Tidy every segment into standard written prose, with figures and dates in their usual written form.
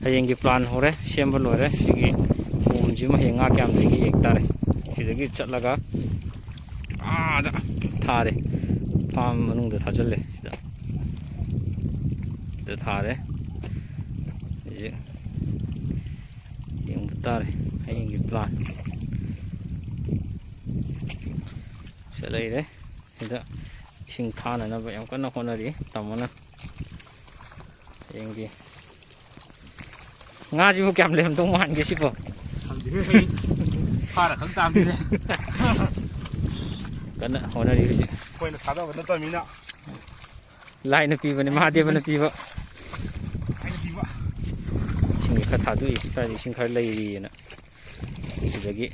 ꯍꯌꯦꯡꯒꯤ ꯄ꯭ꯂꯥꯟ ꯍꯧꯔꯦ ꯁꯦꯝꯕ ꯂꯣꯏꯔꯦ ꯁꯤꯒꯤ ꯀꯣꯝꯁꯤꯃ ꯍꯌꯦꯡ ꯉꯥ ꯀꯌꯥꯝ ꯂꯩꯒꯦ ꯌꯦꯡ ꯇꯥꯔꯦ ꯁꯤꯗꯒꯤ ꯆꯠꯂꯒ ꯑꯥꯗ ꯊꯥꯔꯦ ꯐꯥꯝ ꯃꯅꯨꯡꯗ ꯊꯥꯖꯤꯜꯂꯦ ꯁꯤꯗ ꯊꯥꯔꯦ ꯍꯧꯖꯤꯛ ꯌꯦꯡꯕ ꯇꯥꯔꯦ ꯍꯌꯦꯡꯒꯤ ꯄ꯭ꯂꯥꯟ ꯁꯤꯗ ꯂꯩꯔꯦ ꯁꯤꯗ ꯏꯁꯤꯡ ꯊꯥꯅꯅꯕ ꯌꯥꯝ ꯀꯟꯅ ꯍꯣꯠꯅꯔꯤ ꯇꯥꯃꯣꯅ ꯍꯌꯦꯡꯒꯤ ꯉꯥꯁꯤꯕꯨ ꯀꯌꯥꯝ ꯂꯩꯔꯝꯗꯧ ꯃꯥꯟꯒꯦ ꯁꯤꯕꯣ ꯐꯥꯔ ꯈꯪ ꯇꯥꯕꯅꯤꯅꯦ ꯀꯟꯅ ꯍꯣꯠꯅꯔꯤ ꯍꯧꯖꯤꯛ ꯑꯩꯈꯣꯏꯅ ꯊꯥꯗꯕ ꯅꯠꯇꯕꯅꯤꯅ ꯂꯥꯏꯅ ꯄꯤꯕꯅꯤ ꯃꯍꯥꯗꯦꯕꯅ ꯄꯤꯕ ꯑꯩꯅ ꯄꯤꯕ ꯏꯁꯤꯡ ꯈꯔ ꯊꯥꯗꯣꯛꯏ ꯈꯔꯗꯤ ꯏꯁꯤꯡ ꯈꯔ ꯂꯩꯔꯤꯑꯅ ꯁꯤꯗꯒꯤ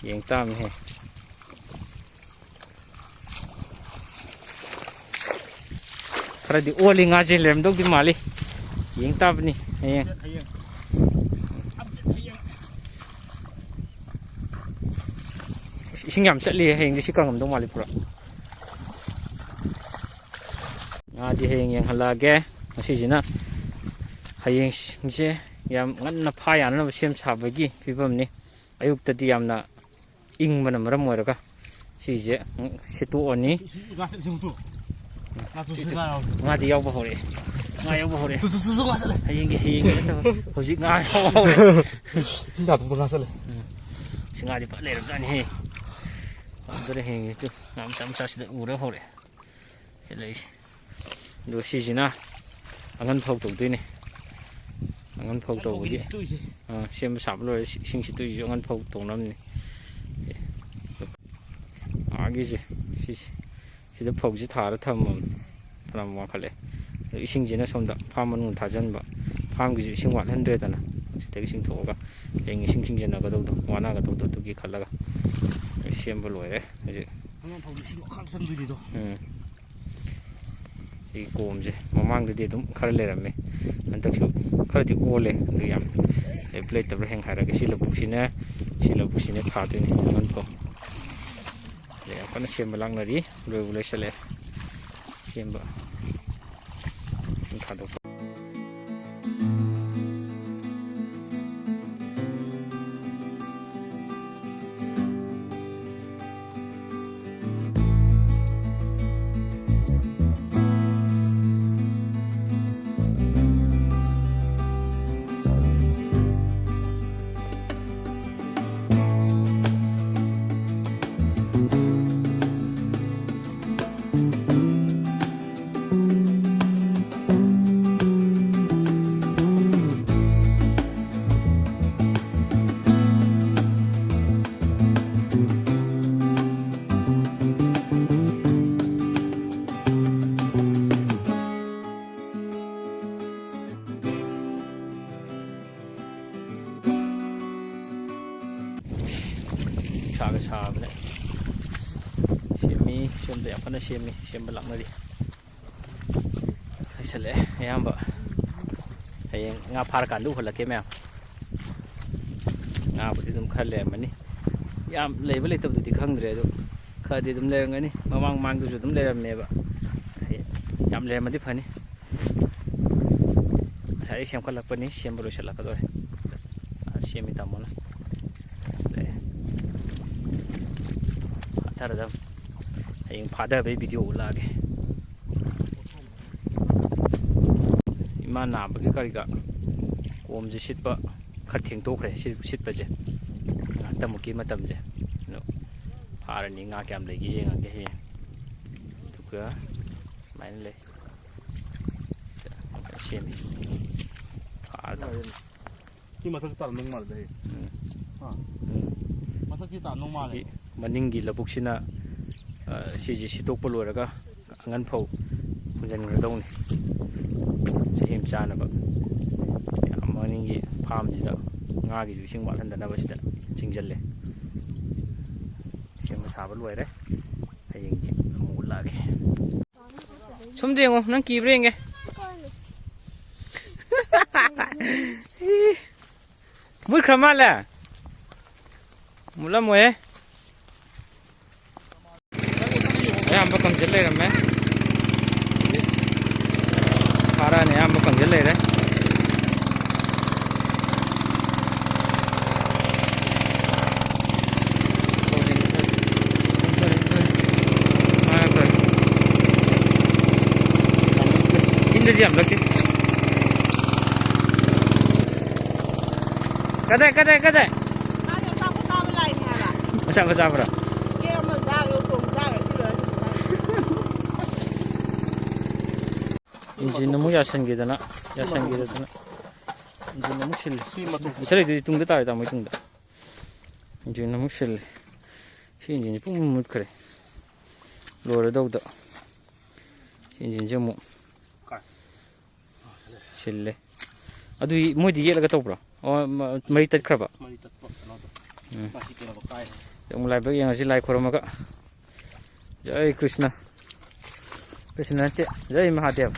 ꯌꯦꯡ ꯇꯥꯝꯃꯤꯍꯦ खरदी ओली ngaje lermdogdi mali yeng tabni hayeng ising yam chatli hayeng ji sikang dong mali pura ngadi hayeng yang halage masijina hayeng je yam nganna pha yana na sem sabagi pibamni ayuktadi yamna ingmana maram moiraga sije situ oni ngadi yauba hore nga yauba hore tutu nga sale hayeng hojik nga yauba hore hinda tutu nga sale singadi pa leram jani he adore heng tu nam tam sa sida ura hore selai do sijina angan phok tok dui ne angan phok tok gi sem sab lo sing si tu ji angan phok tok nam ni agi je sida phok ji thara thamam ram wa khale ising jina somda farm manung thajanba farm gi ising 100 dana sidagi sing thoga eng ising sing jena ga do wana ga do tu gi khalaga semba loire ji angan phok sing khal san dui do 이 곰제 මමංගꯗꯤ ꯑꯗꯨꯝ ꯈꯔ ꯂꯩꯔꯝꯃꯦ ꯍꯟꯗꯛꯁꯨ ꯈꯔꯗꯤ ꯑꯣꯜꯂꯦ ꯑꯗꯨ ꯌꯥꯝ ꯂꯩꯇꯕ꯭ꯔꯥ hang ꯍꯥꯏꯔꯒ ꯁꯤ ꯂꯧꯕꯨꯛꯁꯤꯅ ꯊꯥꯗꯣꯏꯅꯤ ꯑꯉꯟꯐꯧ ꯌꯥꯝ ꯀꯟꯅ ꯁꯦꯝꯕ ꯂꯥꯡꯅꯔꯤ ꯂꯣꯏꯕꯨ ꯂꯣꯏꯁꯤꯜꯂꯛꯑꯦ ꯁꯦꯝꯕ ꯊꯥꯗꯣꯛꯄ 사ꯕꯅꯦ ꯁꯦꯝꯃꯤ ꯁꯣꯝꯗ ꯌꯥꯝ ꯀꯟꯅ ꯁꯦꯝꯕ ꯂꯥꯛꯅꯔꯤ ꯍꯩꯁꯜꯂꯛꯑꯦ ꯑꯌꯥꯝꯕ ꯍꯌꯦꯡ ꯉꯥ ꯐꯥꯔꯀꯥꯟꯗ ꯎꯍꯜꯂꯛꯀꯦ ꯃꯌꯥꯝ ꯉꯥꯕꯨꯗꯤ ꯑꯗꯨꯝ ꯈꯔ ꯂꯩꯔꯝꯃꯅꯤ ꯌꯥꯝ ꯂꯩꯕ ꯂꯩꯇꯕꯗꯨꯗꯤ ꯈꯪꯗ꯭ꯔꯦ ꯑꯗꯨ ꯈꯔꯗꯤ ꯑꯗꯨꯝ ꯂꯩꯔꯝꯒꯅꯤ ꯃꯃꯥꯡꯗꯁꯨ ꯑꯗꯨꯝ ꯂꯩꯔꯝꯃꯦꯕ ꯌꯥꯝ ꯂꯩꯔꯝꯃꯗꯤ ꯐꯅꯤ ꯉꯁꯥꯏ ꯁꯦꯝꯒꯠꯂꯛꯄꯅꯤ ꯁꯦꯝꯕ ꯂꯣꯏꯁꯤꯜꯂꯛꯀꯗꯧꯔꯦ ꯁꯦꯝꯃꯤ ꯇꯥꯃꯣꯅ ꯊꯔꯗꯝ ꯍꯌꯦꯡ ꯐꯥꯗꯕꯩ ꯚꯤꯗꯤꯑꯣ ꯎꯠꯂꯛꯑꯒꯦ ꯏꯃꯥ ꯅꯥꯕꯒꯤ ꯀꯔꯤꯒ ꯀꯣꯝꯁꯦ ꯁꯤꯠꯄ ꯈꯔ ꯊꯦꯡꯗꯣꯛꯈ꯭ꯔꯦ ꯁꯤꯠꯄꯁꯦ ꯉꯥꯛꯇꯃꯨꯛꯀꯤ ꯃꯇꯝꯁꯦ ꯑꯗꯣ ꯐꯥꯔꯅꯤ ꯉꯥ ꯀꯌꯥꯝ ꯂꯩꯒꯦ ꯌꯦꯡꯉꯒꯦ ꯍꯌꯦꯡ ꯑꯗꯨꯒ ꯁꯨꯃꯥꯏꯅ ꯂꯩ ꯁꯦꯝꯃꯤ ꯐꯥꯔꯗꯝ ꯁꯤ ꯃꯊꯛ ꯇꯥꯔꯝꯗꯧ ꯃꯥꯜꯂꯦ ꯃꯊꯛꯁꯤ ꯇꯥꯔꯝꯗꯧ ꯃꯥꯜꯂꯦ ꯃꯅꯤꯡꯒꯤ ꯂꯧꯕꯨꯛꯁꯤꯅ ꯁꯤꯁꯦ ꯁꯤꯠꯇꯣꯛꯄ ꯂꯣꯏꯔꯒ ꯑꯉꯟꯐꯧ ꯍꯨꯟꯖꯤꯟꯈ꯭ꯔꯗꯧꯅꯤ ꯆꯍꯤ ꯑꯃ ꯆꯥꯅꯕ ꯌꯥꯝ ꯃꯅꯤꯡꯒꯤ ꯐꯥꯝꯁꯤꯗ ꯉꯥꯒꯤꯁꯨ ꯏꯁꯤꯡ ꯋꯥꯠꯍꯟꯗꯅꯕ ꯁꯤꯗ ꯆꯤꯡꯁꯤꯜꯂꯦ ꯁꯦꯝꯕ ꯁꯥꯕ ꯂꯣꯏꯔꯦ ꯍꯌꯦꯡꯒꯤ ꯑꯃꯨꯛ ꯎꯠꯂꯛꯑꯒꯦ ꯁꯣꯝꯗ ꯌꯦꯡꯉꯣ ꯅꯪ ꯀꯤꯕ꯭ꯔꯥ ꯌꯦꯡꯒꯦ ꯃꯨꯠꯈ꯭ꯔ ꯃꯥꯜꯂꯦ ꯃꯨꯠꯂꯝꯃꯣꯏꯍꯦ ꯑꯌꯥꯝꯕ ꯀꯪꯁꯤꯜ ꯂꯩꯔꯝꯃꯦ ꯐꯥꯔꯛꯑꯅꯤ ꯑꯌꯥꯝꯕ ꯀꯪꯁꯤꯜ ꯂꯩꯔꯦ 인들이 안 먹게. 가자. 나는 사고 사면 라인이야. 마상 거 잡으라. 게임을 나로 좀 나를 인진 너무 야생기잖아. 야생기잖아. 인진 너무 실래. 수입 맛도 이 사람들이 뚱다 따위다 뭐 뚱다. 인진 너무 실래. 시 인진이 뿜물 그래. 로르도도. 인진 좀 실래. 아두 이 뭐디 예라가 떠브라. 머리 뜯크라바. 많이 땄고 나도 맛있게라고 까이 Ông lại với anh lại khổ mà cả. Jai Krishna. Krishna te. Jai Mahadev.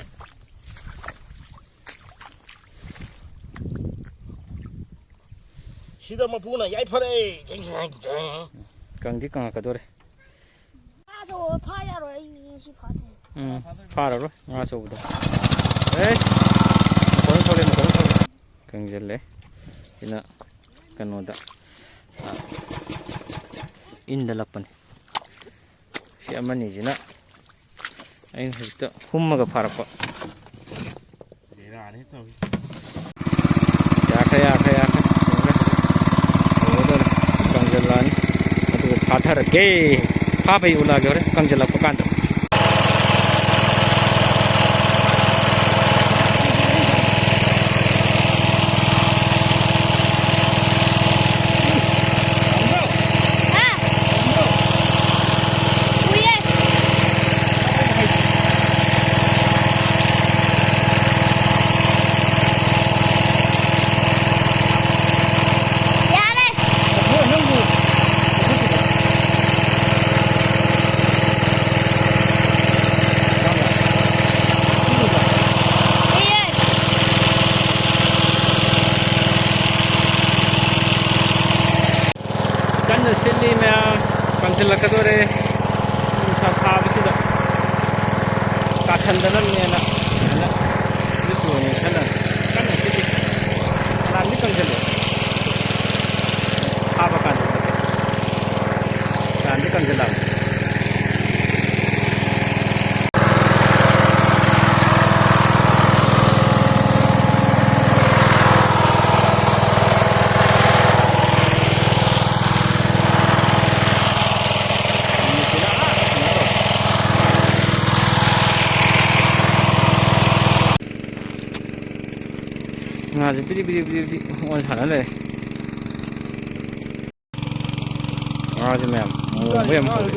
시다 뭐 부나 야이파래 쟁쟁쟁 Càng đi càng cả đôi. 가서 파야로 이시 파도. Phá rồi. Ngã sâu đó. Đấy. Còn thôi lên. Càng dễ lấy. Thì là cái nó đã. 인달라뻔 시아만이지나 아인 했다 훔마가 팔아봐 얘가 안 했다 야카 오늘 강절란 아주 파타르게 파베이 올라게 그래 강절라 뽀간다 간을 실리면 강질락하더래 사사비시다 까산다는 내나 이거는 살아 간을 실리 난리 강질로 하바간 난리 강질라 아주 삐리삐리삐리 오늘 잘하네 아주 매야 뭐야 뭐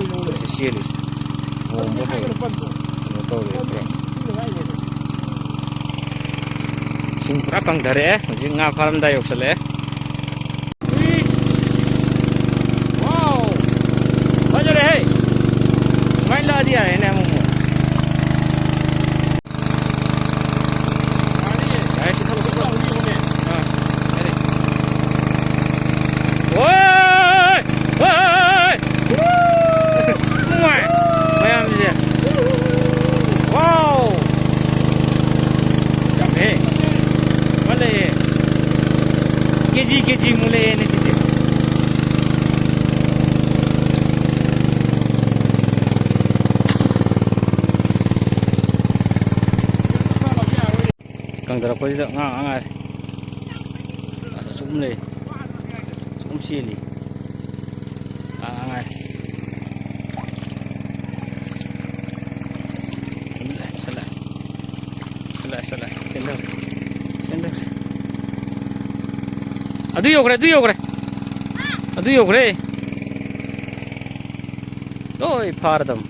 시엘이 뭐 싱프라 강다래 지금 나 파람다 욕설래 와우 맞아래 마일 라디야 얘네 뭐 아이씨 타고 싶어 Keji mulai ni situ. Kang darah kau juga ngai. Asa sum le, sum sili. Ngai. Salah. Sendang. Aduh yo kore. Doi paradam.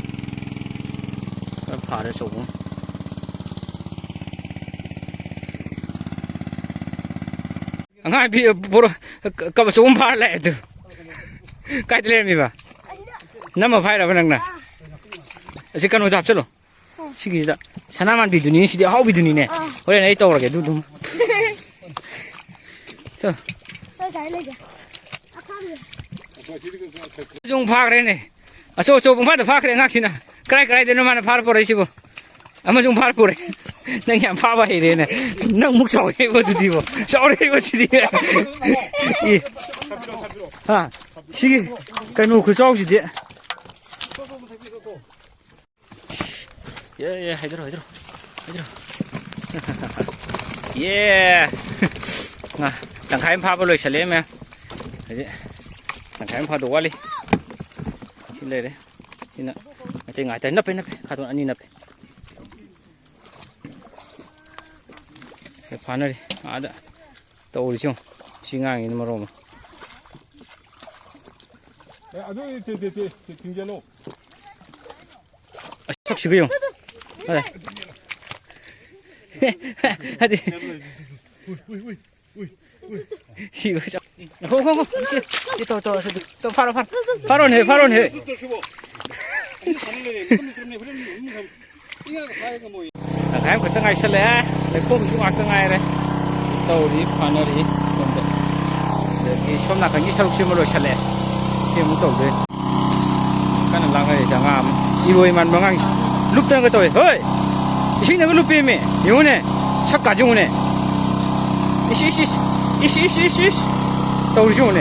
Parad sobo. Angai bi boro kab sobo par le tu. Kai tele mi ba. Nama phai ra banang na. Asi kanu jap chalo. Sigi da. Sanaman bi duni sidi hau bi duni ne. Hore nei to ra ke du dum. Cho. 좀 파그래네. 저 봉파도 파그래 낚시나. 그래 되는 만에 파를 버리시고. 아마 좀 파를 버려. 내가 파봐 이래네. 너 목소리 해보도 디고. 소리 해보지 디. 아, 시기. 그노 그 소리지 디. 예, 해들어. 예. 아, tangkai pha bao lôi xả lé mẹ. Tangkai pha đồ quá đi. Xin lên đấy. Xin ạ. Chơi ngải tay nấp nấp. Khá tuần anh đi nấp. Pha nó đi. À đã. Tàu đi chung. Xin ngang ini mà rồi. 등재로. 척 시그용. 네. 하디. 이거 자. 호호호. 또 바로 해. Tháng của ngày sẽ lẽ để không chúng ta ngày đấy tàu đi phản đi để đi xong là cái như sau khi mà rồi sẽ lẽ khi muốn tàu đi cái này là cái chẳng hạn yêu mình bằng anh lúc tới cái tôi ơi xin đừng có lúc bìm hiểu nè chắc cả chung nè 이씨 떠오르시오네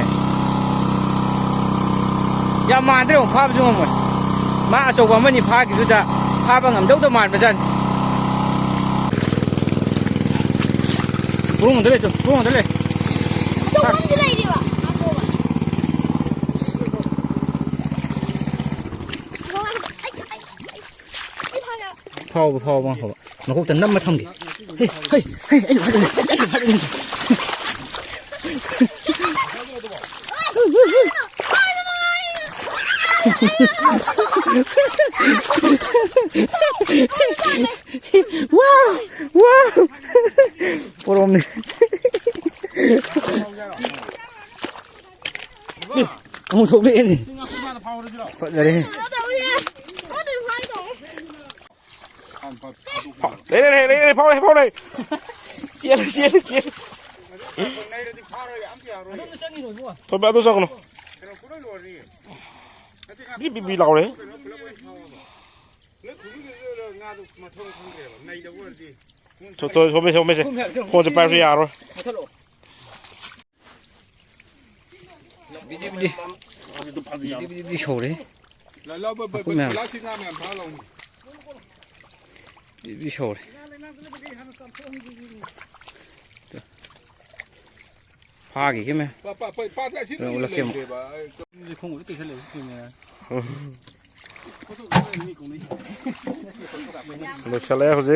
야 만들어 파브 좀 한번 마 저거 어머니 파기 주자 파방 암도도 말면서 부르면 들래 조금 들래 이리 와 파워 nó cũng tận năm mà thông kì hey anh bắt đi wow 보롬 네 어머 속에 있네 빨리 내내 파워 내 chia thôi bé tôi sao con bị lẩu đấy thôi bây giờ không phải bây giờ rồi đi sổ đấy đi sổ đấy pha cái mẹ rồi là kiếm không có cái gì một xe lé gì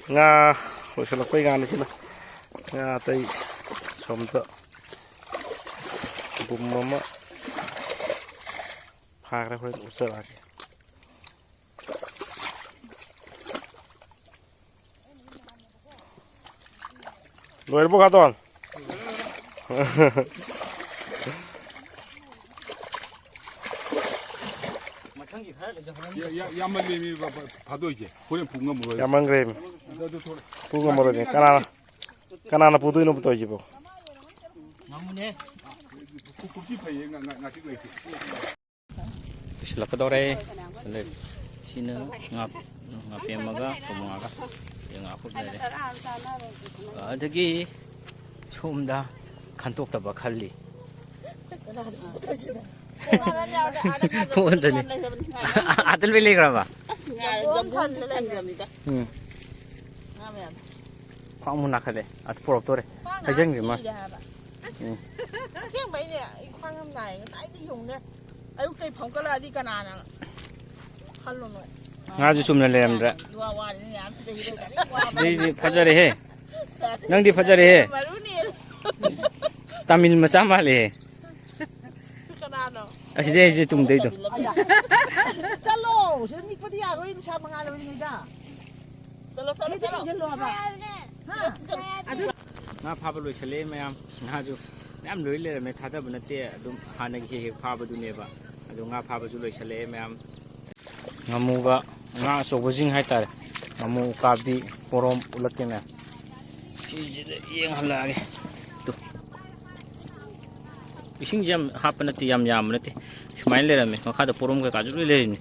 nga một xe là quay gan này chứ nga tây xóm chợ bùm mắm pha cái này sợ là rồi bố cá toàn 야만님이 봐도 이제 보내 bunga 물어. 야만 그램 bunga 물어네 까나나 부두이는 부터 이제 뭐 나무네 국집에 나시고 있지. là cái đó đây lên xin ngập em mà cái cùng ngập cái ngập phút này ở đây cái 처음 다 간독다 봐 칼리 뭔데니 아들 빌리 그러봐 응 광문 나가래 아 부럽더래 회장님 막 xiếng mấy nè khoang hôm này nãy đi dùng nè ấy cây phồng cái là đi cả nà nè khăn luôn rồi 아주 숨을 내는데 이 파자리 해 낭디 파자리 해 따밀 마사 말이 해 아시대 이제 뚱대도 짤로 저니 빠디야 로인 샤망아 로인이다 짤로 봐 나 밥을 로실래 매암 아주 남 로일래 매 타다 보는데 좀 하나게 해 밥도네봐 아주 나 밥을 로실래 매암 나무가 나 소보징 하이타래 나무 까비 보롬 울럭게네 이제 이행할라게 또 이싱점 하프나티 얌얌나티 스마일레라메 카다 보롬가 가지고 레리니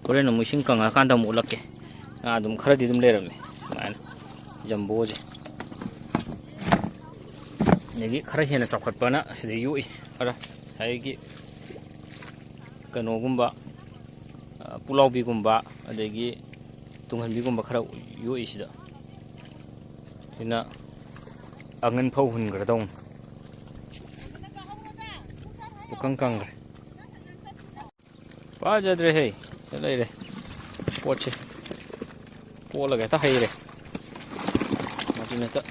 그래 너무 싱강아 간다 몰랐게 아 좀 카라디 좀 레라메 만 점보지 여기 카라히나 썩었거나 시대 유이 알아 ꯉꯁꯥꯏꯒꯤ ꯀꯩꯅꯣꯒꯨꯝꯕ ꯄꯨꯛꯂꯥꯎꯕꯤꯒꯨꯝꯕ ꯑꯗꯒꯤ ꯇꯨꯡꯍꯟꯕꯤꯒꯨꯝꯕ ꯈꯔ ꯌꯣꯛꯏ ꯁꯤꯗ ꯁꯤꯅ ꯑꯉꯟ ꯐꯧ ꯍꯨꯟꯈ꯭ꯔꯗꯧꯅꯤ ꯄꯨꯀꯪ ꯀꯪꯈ꯭ꯔꯦ ꯐꯖꯗ꯭ꯔꯦꯍꯦ ꯂꯩꯔꯦ ꯄꯣꯠꯁꯦ ꯄꯣꯠꯂꯒ ꯍꯦꯛꯇ ꯍꯩꯔꯦ ꯃꯁꯤꯅ ꯍꯦꯛꯇ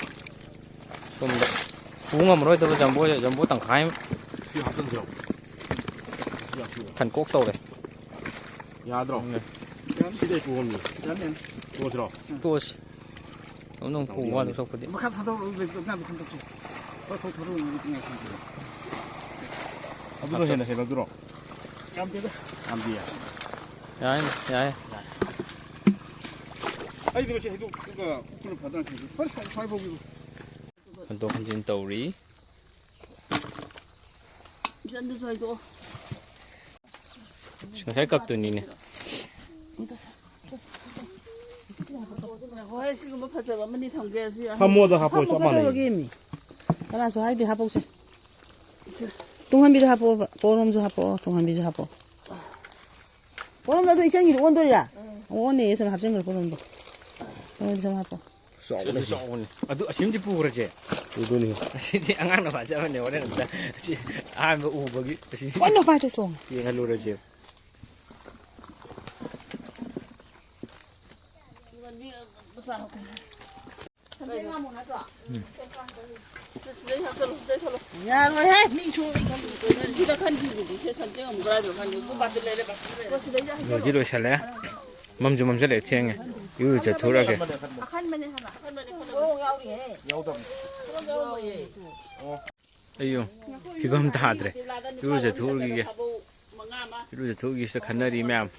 ꯁꯣꯝꯗ ꯄꯨ ꯉꯝꯃꯔꯣꯏꯗꯕ ꯖꯝꯕꯣ ꯇꯪꯈꯥꯏ ꯑꯃ ꯈꯟꯀꯣꯛ ꯇꯧꯔꯦ ꯌꯥꯗ꯭ꯔꯣ 시대에 구웠니? 구웠어. ꯇꯣꯛꯑꯁꯤ ꯅꯪ ꯄꯨꯕ ꯋꯥꯗꯣ ꯁꯣꯛꯄꯗꯤ ꯃꯈꯥ ꯊꯥꯗꯣꯛꯑꯣ 나도 ꯈꯟꯗꯣꯛꯁꯤ ꯊꯥꯗꯣꯛꯑꯣ ꯑꯗꯨꯅ ꯍꯦꯟꯅ ꯍꯦꯜꯂꯗ꯭ꯔꯣ? ꯌꯥꯝꯗꯦꯗ. ꯌꯥꯝꯗꯦ. ꯌꯥꯏꯅꯦ ꯌꯥꯏ ꯑꯩꯗꯤ ꯃꯁꯤ 해독가 국물을 받아놨지 빨리 보기로 ꯍꯟꯗꯣꯛ ꯍꯟꯖꯤꯟ ꯇꯧꯔꯤ 이전도 저희도 ꯉꯁꯥꯏ ꯀꯛꯇꯣꯏꯅꯤꯅꯦ ꯍꯣꯏ ꯁꯤꯒꯨꯝꯕ ꯐꯖꯕ ꯑꯃꯅꯤ ꯊꯝꯒꯦ 한 모어도 하고 좀 많이. 하나서 하이디 하복세 동한비도 하보 보름도 하보 동한비도 하보 보름도 이장이 원돌이라 원에 예선 합친 걸 보름도 오늘 좀 하보 ꯆꯥꯎꯕꯅꯤ ꯑꯗꯨ ꯑꯁꯤꯃꯗꯤ ꯄꯨꯈ꯭ꯔꯁꯦ 이거니. ꯑꯁꯤꯗꯤ ꯑꯉꯥꯡꯅ ꯐꯖꯕꯅꯦ ꯍꯣꯔꯦꯟ ꯑꯝꯇ ꯑꯁꯤ ꯑꯍꯥꯟꯕ ꯎꯕꯒꯤ ꯑꯁꯤ 완전 빠졌어 ꯌꯦꯡꯍꯜꯂꯨꯔꯁꯦ 야, 너 해. 미шу. 네가 간지고 제 선정은 뭐라 줘. 간지 그 받을 내려 받을. ꯂꯣꯏꯗꯤ ꯂꯣꯏꯁꯜꯂꯦ ꯃꯝꯁꯨ ꯃꯝꯁꯤꯜꯂꯛꯑꯦ ꯊꯦꯡꯉꯦ 이거 ꯆꯠꯊꯣꯔꯛꯑꯒꯦ 한 번에 하나. 한 번에 오, 야우게. ꯑయ్ꯌꯣ ꯐꯤꯕꯝ ꯇꯥꯗ꯭ꯔꯦ 이루ꯖꯊꯣꯛꯎꯈꯤꯒꯦ 이루ꯖꯊꯣꯛꯎꯈꯤꯁꯤꯗ ꯈꯟꯅꯔꯤ ꯃꯌꯥꯝ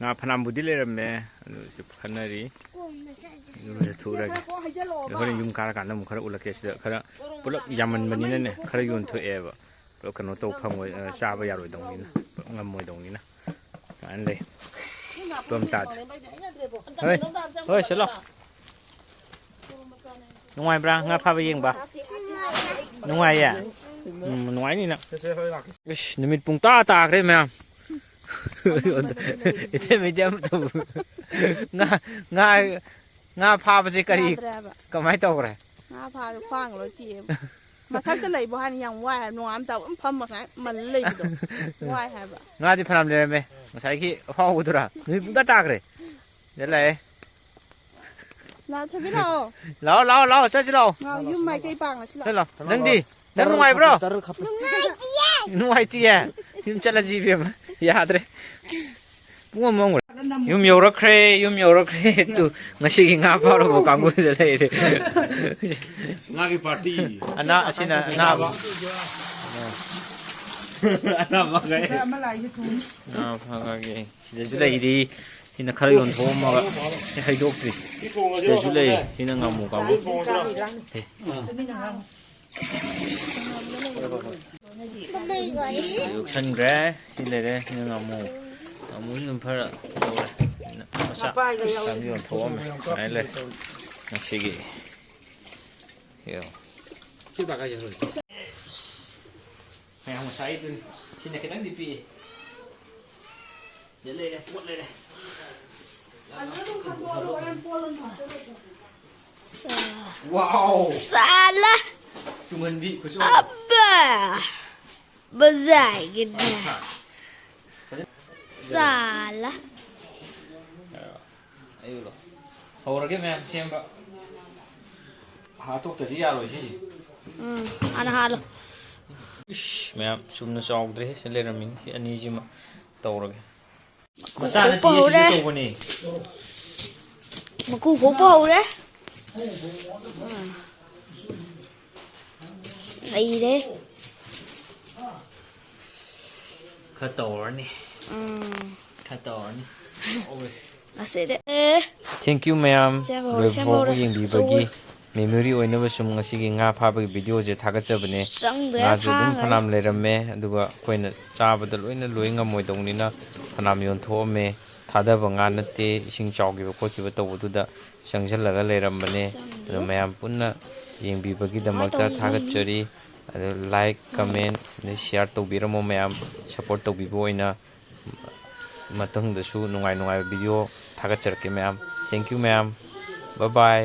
ꯉꯥ ꯐꯅꯥꯝꯕꯨꯗꯤ ꯂꯩꯔꯝꯃꯦ ꯑꯗꯨ ꯈꯟꯅꯔꯤ 이루ꯖꯊꯣꯛꯎꯔꯒꯦ ꯍꯣꯔꯦꯟ ꯌꯨꯝ ꯀꯥꯔꯀꯥꯟꯗ ꯑꯃꯨꯛ ꯈꯔ ꯎꯠꯂꯛꯀꯦ ꯁꯤꯗ ꯈꯔ ꯄꯨꯂꯞ ꯌꯥꯝꯃꯟꯕꯅꯤꯅꯅꯦ ꯈꯔ ꯌꯣꯟꯊꯣꯛꯑꯦꯕ ꯄꯨꯂꯞ ꯀꯩꯅꯣ ꯇꯧ ꯐꯪꯉꯣꯏ ꯆꯥꯕ ꯌꯥꯔꯣꯏꯗꯧꯅꯤꯅ ꯉꯝꯃꯣꯏꯗꯧꯅꯤꯅ ꯁꯨꯃꯥꯏꯅ ꯂꯩ ꯐꯤꯕꯝ ꯇꯥꯗ꯭ꯔꯦ ꯍꯣꯏ ꯆꯠꯂꯣ ꯅꯨꯡꯉꯥꯏꯕ꯭ꯔꯥ ꯉꯥ ꯐꯥꯕ ꯌꯦꯡꯕ ꯅꯨꯡꯉꯥꯏꯌꯦ ꯅꯨꯡꯉꯥꯏꯅꯤꯅ 이씨 ꯅꯨꯃꯤꯠ ꯄꯨꯡꯇꯥ ꯇꯥꯈ꯭ꯔꯦ ꯃꯌꯥꯝ ꯉꯥ ꯐꯥꯕꯁꯦ ꯀꯔꯤ ꯀꯃꯥꯏꯅ ꯇꯧꯈ꯭ꯔꯦ ꯉꯥ ꯐꯥꯕ ꯈ꯭ꯋꯥꯡ ꯂꯣꯏ ꯇꯦꯛꯑꯦꯕ ꯃꯊꯛꯇ ꯂꯩꯕ ꯍꯥꯟꯅ ꯌꯥꯝ ꯋꯥꯏ ꯍꯥꯏꯕ ꯅꯣꯡꯉꯥꯝꯇ ꯑꯗꯨꯝ ꯐꯝꯃ ꯃꯜ ꯂꯩꯕꯗꯣ ꯋꯥꯏ ꯍꯥꯏꯕ ꯉꯥꯗꯤ ꯐꯅꯌꯥꯝ ꯂꯩꯔꯝꯃꯦ ꯉꯁꯥꯏꯒꯤ ꯑꯐꯥꯎꯕꯗꯨꯔꯥ ꯅꯨꯃꯤꯠ ꯄꯨꯡꯇꯥ ꯇꯥꯈ꯭ꯔꯦ ꯁꯤꯗ ꯂꯥꯛꯑꯦ ꯊꯕꯤ ꯂꯥꯛꯑꯣ ꯂꯥꯛꯑꯣ ꯆꯠꯁꯤ ꯂꯥꯛꯑꯣ ꯌꯨꯝ ꯃꯥꯏꯀꯩ ꯄꯥꯡꯉꯁꯤ ꯂꯥꯛꯑꯣ ꯅꯪꯗꯤ ꯅꯪ ꯅꯨꯡꯉꯥꯏꯕ꯭ꯔꯣ ꯅꯨꯡꯉꯥꯏꯇꯤꯌꯦ ꯌꯨꯝ ꯆꯠꯂꯁꯤ ꯏꯕꯦꯝꯃ ꯌꯥꯗ꯭ꯔꯦ ꯄꯨꯡ ꯑꯃ ꯌꯨꯝ ꯌꯧꯔꯛꯈ꯭ꯔꯦ ꯇꯨ ꯉꯁꯤꯒꯤ ꯉꯥ ꯐꯥꯎꯔꯕ ꯀꯥꯡꯕꯨꯁꯤꯗ ꯂꯩꯔꯦ 나기 파티. ꯑꯁꯤꯅ ꯑꯅꯥꯕ 나가게. ꯉꯥ ꯐꯥꯒꯦ ꯁꯤꯗꯁꯨ ꯂꯩꯔꯤ ꯁꯤꯅ ꯈꯔ ꯌꯣꯟꯊꯣꯛꯑꯝꯃꯒ ꯍꯩꯗꯣꯛꯇ꯭ꯔꯤ ꯁꯤꯗꯁꯨ ꯂꯩ ꯁꯤꯅ ꯉꯥꯃꯨ ꯀꯥꯡꯕꯨ ꯌꯣꯛꯁꯟꯈ꯭래 ꯁꯤ ꯂꯩꯔꯦ ꯁꯤꯅ ꯉꯥꯃꯨꯁꯤꯅ ꯈꯔ ꯇꯧꯔꯦ ꯃꯆꯥ ꯌꯣꯟꯊꯣꯛꯑꯝꯃꯦ ꯁꯨꯃꯥꯏꯅ ꯂꯩ ꯉꯁꯤꯒꯤ ꯃꯌꯥꯝ ꯉꯁꯥꯏꯗꯨꯅꯤ ꯁꯤꯅ ꯈꯤꯇꯪꯗꯤ ꯄꯤꯛꯏ ꯁꯤꯗ ꯂꯩꯔꯦ ꯄꯣꯠ ꯂꯩꯔꯦ 와우. Salah. Tunghanbi kuso. Apa? Bazai gini. Salah. Ayo lo. Hawrage ma'am semba. Hatok tadi yaro shi. Ana halo. Ish ma'am sumna saugdre seleramin ani jima tawrage. Masana tiye shi sobani. Maku gopo ure. Đây đấy. Katorni. Katorni. Thank you ma'am. Loibo yengbi memory oinaba sum ngasigi nga phaba video je thagachabane nga ju dum phanam lerame aduga koina chabada loina loinga moidongnina phanam yon thome thadaba nga nate ising chawgi ba khokiba tawududa sangjallaga lerambane adu mayam punna yengbi bagi damakta thagachari ꯑꯗꯨ like ꯀꯃꯦꯟ ꯑꯗꯩ share ꯇꯧꯕꯤꯔꯝꯃꯣ ꯃꯌꯥꯝ support ꯇꯧꯕꯤꯕ ꯑꯣꯏꯅ ꯃꯇꯨꯡꯗꯁꯨ ꯅꯨꯡꯉꯥꯏ ꯅꯨꯡꯉꯥꯏꯕ video ꯊꯥꯒꯠꯆꯔꯛꯀꯦ ꯃꯌꯥꯝ ꯊꯦꯡꯛ ꯌꯨ ꯃꯌꯥꯝ ꯕꯥꯏ ꯕꯥꯏ